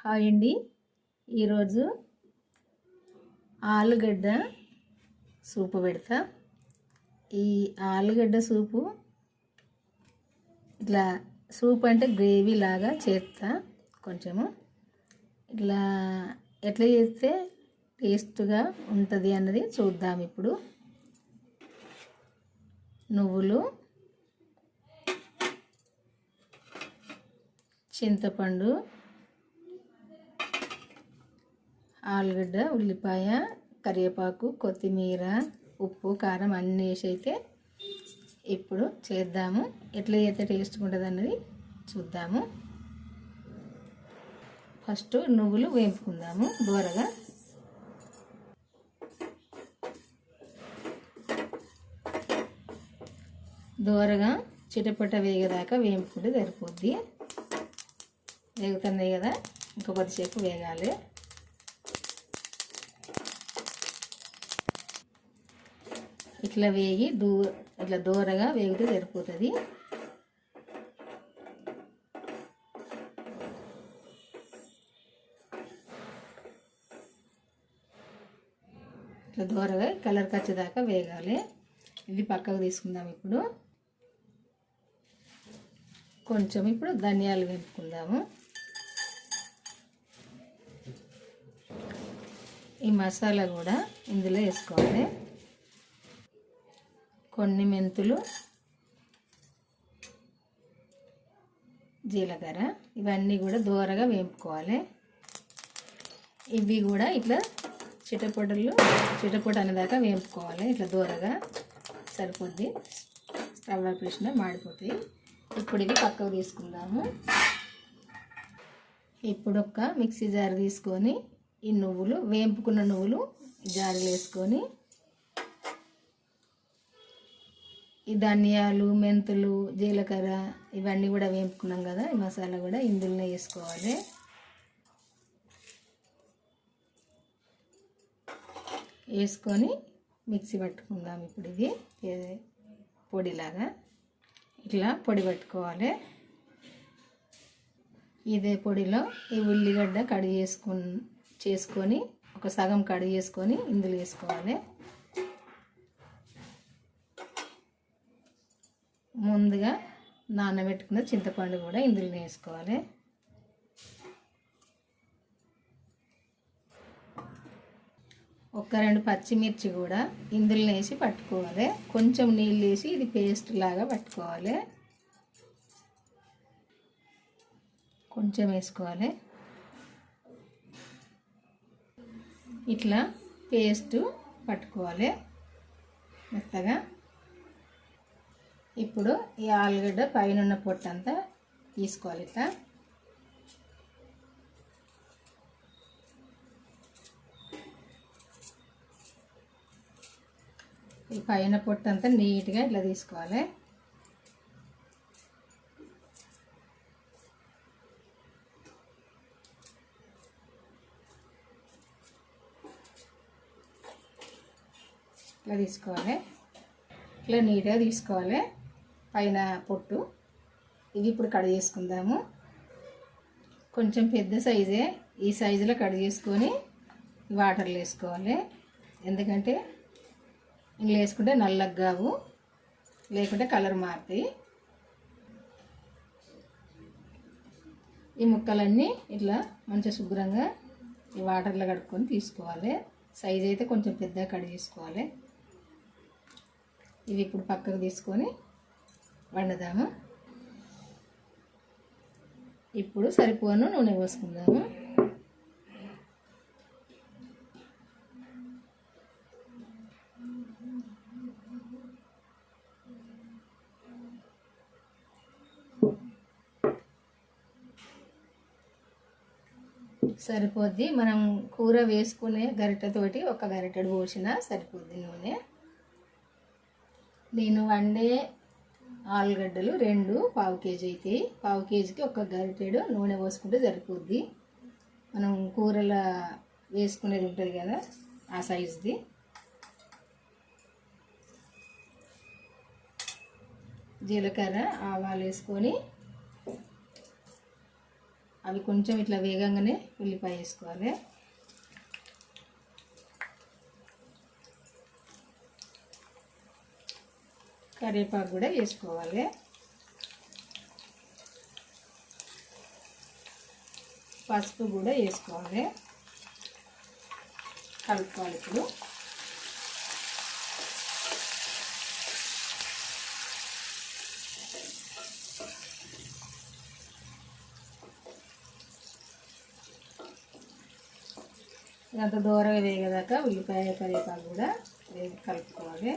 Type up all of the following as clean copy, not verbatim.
Hi అండి. ఈరోజు ఆలుగడ్డ సూపు పెడతా. ఈ ఆలుగడ్డ సూపు ఇట్లా సూప్ అంటే గ్రేవీ లాగా చేస్తా. కొంచెము ఇట్లా ఎట్లా చేస్తే టేస్ట్గా ఉంటుంది అన్నది చూద్దాం. ఇప్పుడు నువ్వులు, చింతపండు, ఆలుగడ్డ, ఉల్లిపాయ, కరివేపాకు, కొత్తిమీర, ఉప్పు, కారం అన్నీ వేసి అయితే ఇప్పుడు చేద్దాము. ఎట్లా చేస్తే టేస్ట్గా ఉంటుంది అన్నది చూద్దాము. ఫస్ట్ నువ్వులు వేపుకుందాము దోరగా. దోరగా చిటపట వేగేదాకా వేపుకుంటే సరిపోద్ది. వేగుతున్నాయి కదా, ఇంకా కొద్దిసేపు వేగాలి. ఇట్లా వేగి ఇట్లా దూరగా వేగితే సరిపోతుంది. ఇట్లా దూరగా కలర్ వచ్చేదాకా వేగాలి. ఇది పక్కకు తీసుకుందాం. ఇప్పుడు కొంచెం ఇప్పుడు ధనియాలు వేపుకుందాము. ఈ మసాలా కూడా ఇందులో వేసుకోవాలి. కొన్ని మెంతులు, జీలకర్ర, ఇవన్నీ కూడా దూరగా వేపుకోవాలి. ఇవి కూడా ఇట్లా చిటపట అనేదాకా వేపుకోవాలి. ఇట్లా దూరగా సరిపోద్ది. స్టవ్ ఆపేసిన మాడిపోతాయి. ఇప్పుడు ఇవి పక్కకు తీసుకుందాము. ఇప్పుడు ఒక మిక్సీ జార్ తీసుకొని ఈ నువ్వులు, వేపుకున్న నువ్వులు జారులో వేసుకొని, ఈ ధనియాలు, మెంతులు, జీలకర్ర ఇవన్నీ కూడా వేపుకున్నాం కదా, ఈ మసాలా కూడా ఇందులోనే వేసుకోవాలి. వేసుకొని మిక్సీ పట్టుకుందాం. ఇప్పుడు ఇది పొడిలాగా ఇట్లా పొడి పట్టుకోవాలి. ఇదే పొడిలో ఈ ఉల్లిగడ్డ కడిగి చేసుకొని ఒక సగం కడిగి చేసుకొని ఇందులో వేసుకోవాలి. ముందుగా నానబెట్టుకున్న చింతపండు కూడా ఇందులో వేసుకోవాలి. ఒక 2 పచ్చిమిర్చి కూడా ఇందులో వేసి పట్టుకోవాలి. కొంచెం నీళ్ళు వేసి ఇది పేస్ట్ లాగా పట్టుకోవాలి. కొంచెం వేసుకోవాలి. ఇట్లా పేస్ట్ పట్టుకోవాలి మెత్తగా. ఇప్పుడు ఈ ఆలుగడ్డ పైన ఉన్న పొట్టంతా తీసుకోవాలి. ఇట్లా ఈ పైన పొట్టంతా నీట్గా ఇట్లా తీసుకోవాలి. ఇట్లా తీసుకోవాలి. ఇట్లా నీట్గా తీసుకోవాలి పైన పొట్టు. ఇవి ఇప్పుడు కట్ చేసుకుందాము. కొంచెం పెద్ద సైజే, ఈ సైజులో కట్ చేసుకొని వాటర్లో వేసుకోవాలి. ఎందుకంటే ఇందులో వేసుకుంటే నల్లగా కావు, లేకుంటే కలర్ మారుతాయి. ఈ ముక్కలన్నీ ఇట్లా మంచిగా శుభ్రంగా ఈ వాటర్లో కడుక్కొని తీసుకోవాలి. సైజ్ అయితే కొంచెం పెద్దగా కట్ చేసుకోవాలి. ఇవి ఇప్పుడు పక్కకు తీసుకొని వండుదాము. ఇప్పుడు సరిపోను నూనె పోసుకుందాము. సరిపోద్ది. మనం కూర వేసుకునే గరిటెతోటి ఒక గరిటెడు పోసినా సరిపోద్ది నూనె. నేను వండే ఆలుగడ్డలు 2 పావు కేజీ అవుతాయి. పావు కేజీకి ఒక గరిటెడు నూనె పోసుకుంటే సరిపోద్ది. మనం కూరలో వేసుకునేది ఉంటుంది కదా, ఆ సైజుది. జీలకర్ర, ఆవాలు వేసుకొని అవి కొంచెం ఇట్లా వేగంగానే ఉల్లిపాయ వేసుకోవాలి. కరివేపాకు కూడా వేసుకోవాలి. పసుపు కూడా వేసుకోవాలి. కలుపుకోవాలి. ఇప్పుడు అంత దూరంగా వేగదాకా ఉల్లిపాయ కరివేపాకు కూడా కలుపుకోవాలి.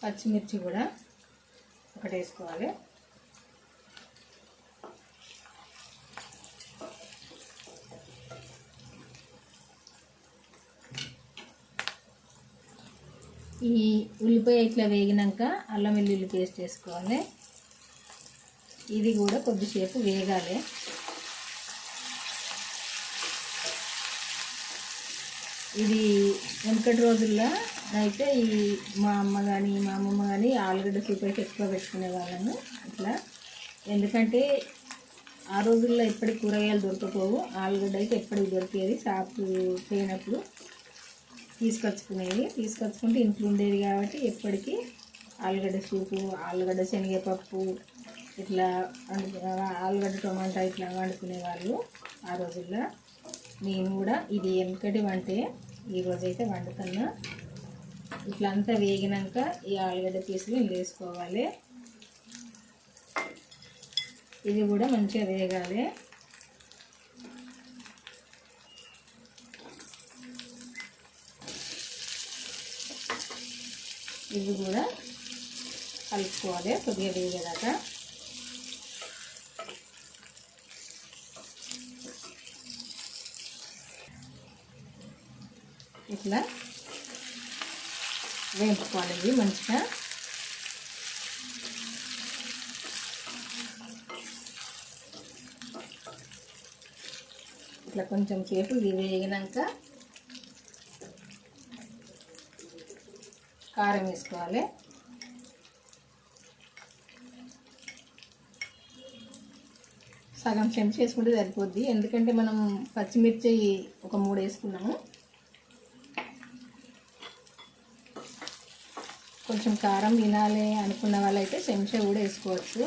పచ్చిమిర్చి కూడా ఒకటి వేసుకోవాలి. ఈ ఉల్లిపాయ ఇట్లా వేగినాక అల్లం వెల్లుల్లి పేస్ట్ వేసుకోవాలి. ఇది కూడా కొద్దిసేపు వేగాలి. ఇది వెనకటి రోజుల్లో అయితే ఈ మా అమ్మ కానీ మా అమ్మమ్మ కానీ ఆలుగడ్డ సూప్ అయితే ఎక్కువ పెట్టుకునే వాళ్ళము ఇట్లా. ఎందుకంటే ఆ రోజుల్లో ఎప్పటికి కూరగాయలు దొరకపోవు, ఆలుగడ్డ అయితే ఎప్పటికి దొరికేది. షాపు పోయినప్పుడు తీసుకొచ్చుకుంటే ఇంట్లో ఉండేది కాబట్టి ఎప్పటికీ ఆలుగడ్డ సూపు, ఆలుగడ్డ శనగపప్పు ఇట్లా ఆలుగడ్డ టమాటా ఇట్లా వండుకునే వాళ్ళు ఆ రోజుల్లో. నేను కూడా ఇది వెనకటి వంటే ఈరోజైతే వండుతున్నా. ఇట్లా అంతా వేగినాక ఈ ఆలుగడ్డ పీసులు ఇందులో వేసుకోవాలి. ఇది కూడా మంచిగా వేగాలి. ఇది కూడా కలుపుకోవాలి కొద్దిగా వేగేదాకా. ఇట్లా వేపుకోవాలి ఇవి మంచిగా. ఇట్లా కొంచెం సేపు ఇవి వేగినాక కారం వేసుకోవాలి. సగం చెంచా వేసుకుంటే సరిపోద్ది. ఎందుకంటే మనం పచ్చిమిర్చి ఒక 3 వేసుకున్నాము. కొంచెం కారం తినాలి అనుకున్న వాళ్ళైతే చెంచా కూడా వేసుకోవచ్చు.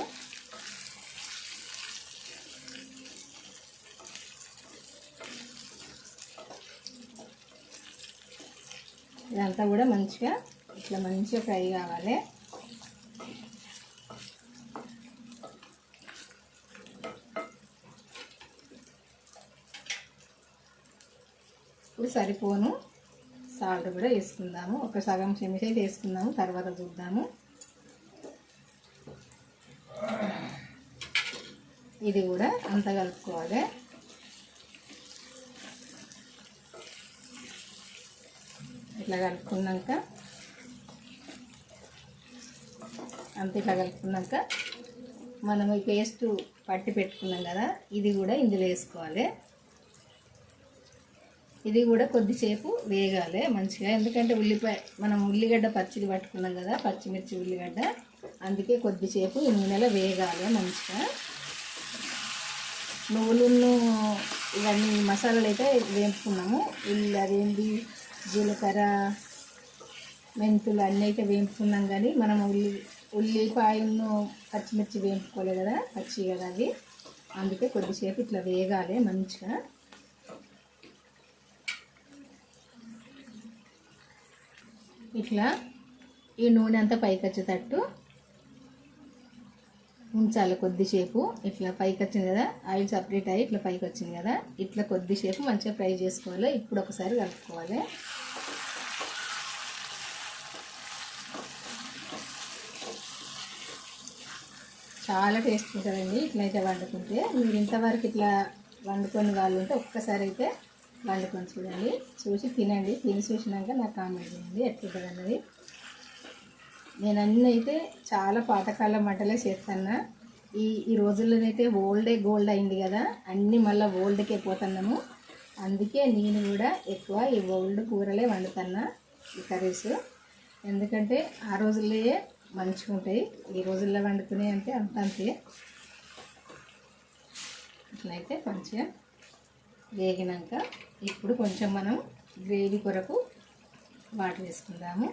ఇదంతా కూడా మంచిగా ఫ్రై కావాలి. ఇప్పుడు సరిపోను సాల్ట్ కూడా వేసుకుందాము. ఒక సగం చెంచా అయితే వేసుకుందాము, తర్వాత చూద్దాము. ఇది కూడా అంతా కలుపుకోవాలి. ఇట్లా కలుపుకున్నాక ఇట్లా కలుపుకున్నాక మనం ఈ పేస్ట్ పట్టి పెట్టుకున్నాం కదా, ఇది కూడా ఇందులో వేసుకోవాలి. ఇది కూడా కొద్దిసేపు వేగాలి మంచిగా. ఎందుకంటే మనం ఉల్లిగడ్డ పచ్చిది పట్టుకున్నాం కదా, పచ్చిమిర్చి ఉల్లిగడ్డ, అందుకే కొద్దిసేపు ఈ నూనెలో వేగాలి మంచిగా. నువ్వులను ఇవన్నీ మసాలాలు అయితే వేపుకున్నాము. అదేంటి జీలకర్ర, మెంతులు అన్నీ అయితే వేపుకున్నాం. కానీ మనం ఉల్లిపాయను పచ్చిమిర్చి వేపుకోలేదు కదా, పచ్చి కదా అవి. అందుకే కొద్దిసేపు ఇట్లా వేగాలి మంచిగా. ఇట్లా ఈ నూనె అంతా పైకి వచ్చేటట్టు ఉంచాలి కొద్దిసేపు. ఇట్లా పైకి వచ్చింది కదా, ఆయిల్ సపరేట్ అయ్యి ఇట్లా పైకి వచ్చింది కదా, ఇట్లా కొద్దిసేపు మంచిగా ఫ్రై చేసుకోవాలి. ఇప్పుడు ఒకసారి కలుపుకోవాలి. చాలా టేస్ట్ ఉంటుందండి ఇట్లయితే వండుకుంటే. మీరు ఇంతవరకు ఇట్లా వండుకొని వాళ్ళు ఉంటే ఒక్కసారి అయితే వండుకొని చూడండి, చూసి తినండి. తిని చూసినాక నాకు కామెంట్ చేయండి ఎట్లుంటుంది అన్నది. నేను అన్నీ అయితే చాలా పాతకాలం వంటలే చేస్తాను. ఈ రోజుల్లోనైతే గోల్డ్ అయింది కదా, అన్నీ మళ్ళీ ఓల్డ్కే పోతున్నాము. అందుకే నేను కూడా ఎక్కువ ఈ ఓల్డ్ కూరలే వండుతున్నా, ఈ కర్రీస్. ఎందుకంటే ఆ రోజుల్లో మంచిగా ఉంటాయి, ఈ రోజుల్లో వండుకునే అంటే అంతే. ఇట్లయితే మంచిగా వేగినాక ఇప్పుడు కొంచెం మనం గ్రేవీ కొరకు వాటర్ వేసుకుందాము.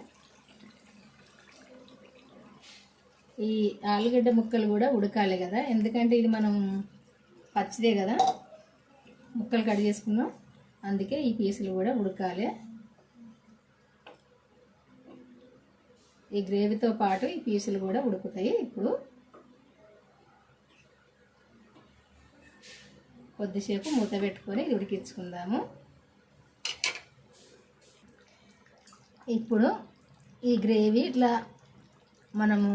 ఈ ఆలుగడ్డ ముక్కలు కూడా ఉడకాలి కదా, ఎందుకంటే ఇది మనం పచ్చిదే కదా ముక్కలు కట్ చేసుకున్నాం, అందుకే ఈ పీసులు కూడా ఉడకాలి. ఈ గ్రేవీతో పాటు ఈ పీసులు కూడా ఉడుకుతాయి. ఇప్పుడు కొద్దిసేపు మూత పెట్టుకొని ఉడికించుకుందాము. ఇప్పుడు ఈ గ్రేవీ ఇట్లా మనము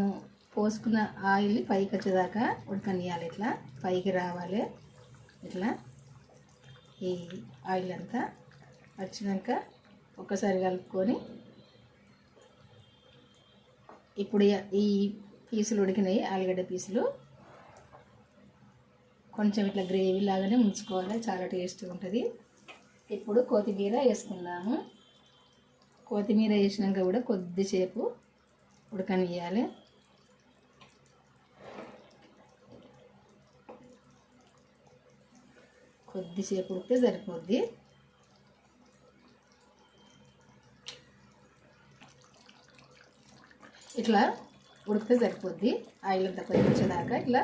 పోసుకున్న ఆయిల్ పైకి వచ్చేదాకా ఉడకనియాలి. ఇట్లా పైకి రావాలి. ఇట్లా ఈ ఆయిల్ అంతా వచ్చినాక ఒకసారి కలుపుకొని ఇప్పుడు ఈ పీసులు ఉడికినాయి, ఆలుగడ్డ పీసులు కొంచెం ఇట్లా గ్రేవీ లాగానే ఉంచుకోవాలి, చాలా టేస్ట్గా ఉంటుంది. ఇప్పుడు కొత్తిమీర వేసుకుందాము. కొత్తిమీర వేసినాక కూడా కొద్దిసేపు ఉడకనియాలి. కొద్దిసేపు ఉడికితే సరిపోద్ది. ఇట్లా ఉడికితే సరిపోద్ది. ఆయిల్ అంతా పైకి వచ్చేదాకా ఇట్లా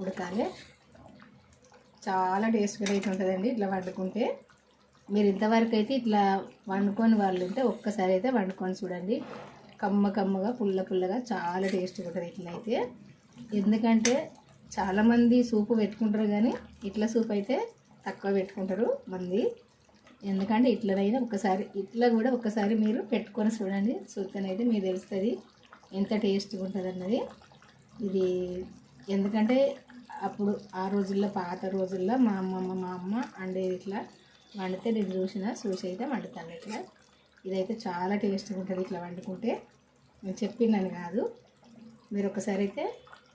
ఉడకాలి. చాలా టేస్ట్గా అయితే ఉంటుందండి ఇట్లా వండుకుంటే. మీరు ఇంతవరకు అయితే ఇట్లా వండుకొని వాళ్ళు ఉంటే ఒక్కసారి అయితే వండుకొని చూడండి. కమ్మగా పుల్లగా చాలా టేస్ట్గా ఉంటుంది ఇట్లా అయితే. ఎందుకంటే చాలామంది సూపు పెట్టుకుంటారు కానీ ఇట్లా సూప్ అయితే తక్కువ పెట్టుకుంటారు మంది. ఎందుకంటే ఇట్లనైనా ఇట్లా కూడా ఒకసారి మీరు పెట్టుకొని చూడండి, చూస్తేనైతే మీకు తెలుస్తుంది ఎంత టేస్ట్గా ఉంటుంది అన్నది. ఇది ఎందుకంటే అప్పుడు ఆ రోజుల్లో, పాత రోజుల్లో మా అమ్మ వండేది ఇట్లా వండితే నేను చూసి అయితే వండుతాను ఇట్లా. ఇదైతే చాలా టేస్ట్గా ఉంటుంది ఇట్లా వండుకుంటే. నేను చెప్పినాను కాదు, మీరు ఒకసారి అయితే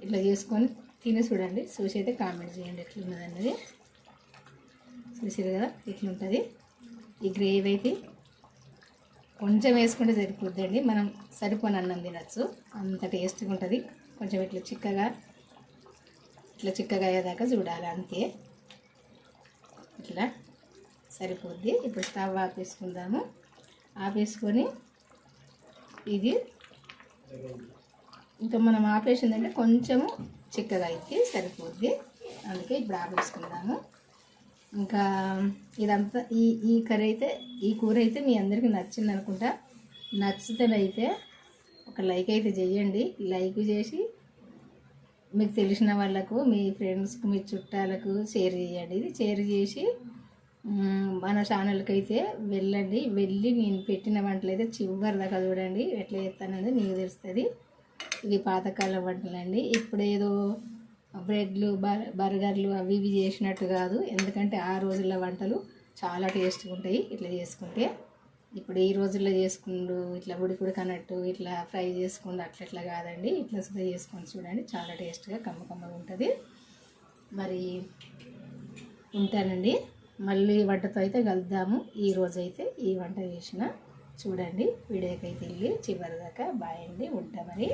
ఇట్లా చేసుకొని తిని చూడండి, చూసి అయితే కామెంట్ చేయండి ఎట్లున్నది అన్నది. చూసారు కదా ఇట్లుంటుంది. ఈ గ్రేవీ అయితే కొంచెం వేసుకుంటే సరిపోద్దండి, మనం సరిపోని అన్నం తినచ్చు, అంత టేస్ట్గా ఉంటుంది. కొంచెం ఇట్లా చిక్కగా అయ్యేదాకా చూడాలి, అంతే. ఇట్లా సరిపోద్ది. ఇప్పుడు స్టవ్ ఆపేసుకుందాము. ఆపేసుకొని ఇది ఇంకా మనం ఆపేసిందంటే కొంచెము చిక్కగా అయితే సరిపోద్ది, అందుకే ఇప్పుడు ఆపేసుకుందాము. ఇంకా ఇదంతా ఈ కర్రీ అయితే, ఈ కూర అయితే మీ అందరికీ నచ్చింది అనుకుంటా. నచ్చితేనైతే ఒక లైక్ అయితే చేయండి. లైక్ చేసి మీకు తెలిసిన వాళ్ళకు, మీ ఫ్రెండ్స్కి, మీ చుట్టాలకు షేర్ చేయండి. ఇది షేర్ చేసి మన ఛానల్కి అయితే వెళ్ళి నేను పెట్టిన వంటలు అయితే చివరి దాకా చూడండి, ఎట్లా చేస్తాననేది మీకు తెలుస్తుంది. ఇవి పాతకాలం వంటలండి. ఇప్పుడు ఏదో బ్రెడ్లు, బర్గర్లు అవి ఇవి చేసినట్టు కాదు. ఎందుకంటే ఆ రోజుల్లో వంటలు చాలా టేస్ట్గా ఉంటాయి ఇట్లా చేసుకుంటే. ఇప్పుడు ఈ రోజుల్లో చేసుకుంటూ ఇట్లా ఉడికనట్టు ఇట్లా ఫ్రై చేసుకుంటూ అట్లా కాదండి, ఇట్లా ఫ్రై చేసుకొని చూడండి, చాలా టేస్ట్గా కమ్మగా ఉంటుంది. మరి ఉంటానండి, మళ్ళీ వంటతో అయితే కలుద్దాము. ఈరోజైతే ఈ వంట చేసిన చూడండి. వీడియోకి అయితే వెళ్ళి చివరి దాకా బాయ్ అండి, ఉంటా మరి.